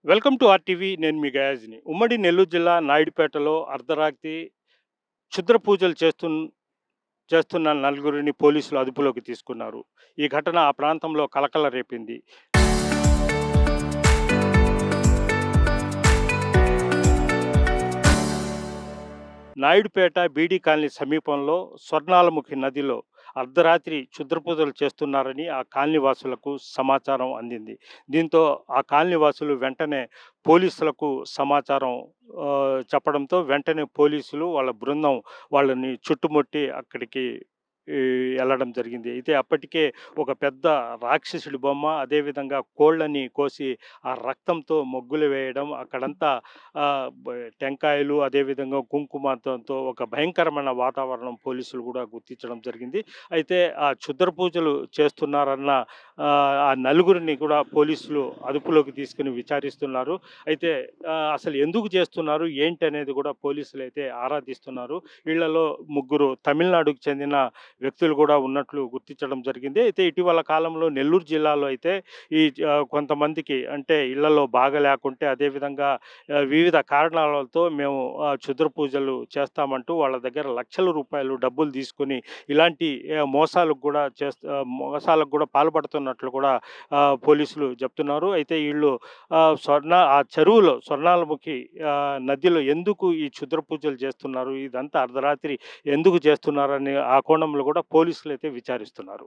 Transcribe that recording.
Welcome to RTV. నేను మీ గయాజ్ని. ఉమ్మడి నెల్లూరు జిల్లా నాయుడుపేటలో అర్ధరాత్రి క్షుద్ర పూజలు చేస్తున్న నలుగురిని పోలీసులు అదుపులోకి తీసుకున్నారు. ఈ ఘటన ఆ ప్రాంతంలో కలకల రేపింది. నాయుడుపేట బీడీ కాలనీ సమీపంలో స్వర్ణాలముఖి నదిలో అర్ధరాత్రి క్షుద్ర పూజలు చేస్తున్నారని ఆ కాలనీ వాసులకు సమాచారం అందింది. దీంతో ఆ కాలనీ వాసులు వెంటనే పోలీసులకు సమాచారం చెప్పడంతో వెంటనే పోలీసులు వాళ్ళ బృందం వాళ్ళని చుట్టుముట్టి అక్కడికి ఈ ఎళ్ళడం జరిగింది. అయితే అప్పటికే ఒక పెద్ద రాక్షసుడి బొమ్మ, అదేవిధంగా కోళ్ళని కోసి ఆ రక్తంతో ముగ్గులు వేయడం, అక్కడంతా టెంకాయలు, అదేవిధంగా కుంకుమతో ఒక భయంకరమైన వాతావరణం పోలీసులు కూడా గుర్తించడం జరిగింది. అయితే ఆ క్షుద్ర పూజలు చేస్తున్నారన్న ఆ నలుగురిని కూడా పోలీసులు అదుపులోకి తీసుకొని విచారిస్తున్నారు. అయితే అసలు ఎందుకు చేస్తున్నారు, ఏంటి అనేది కూడా పోలీసులైతే ఆరా తీస్తున్నారు. వీళ్ళలో ముగ్గురు తమిళనాడుకు చెందిన వ్యక్తులు కూడా ఉన్నట్లు గుర్తించడం జరిగింది. అయితే ఇటీవల కాలంలో నెల్లూరు జిల్లాలో అయితే ఈ కొంతమందికి అంటే ఇళ్లలో బాగా లేకుంటే అదేవిధంగా వివిధ కారణాలతో మేము క్షుద్ర పూజలు చేస్తామంటూ వాళ్ళ దగ్గర లక్షల రూపాయలు డబ్బులు తీసుకొని ఇలాంటి మోసాలకు కూడా పాల్పడుతున్నట్లు కూడా పోలీసులు చెప్తున్నారు. అయితే వీళ్ళు ఆ చెరువులో స్వర్ణాలముఖి నదిలో ఎందుకు ఈ క్షుద్ర పూజలు చేస్తున్నారు, ఇదంతా అర్ధరాత్రి ఎందుకు చేస్తున్నారని ఆ కోణంలో కూడా పోలీసులైతే విచారిస్తున్నారు.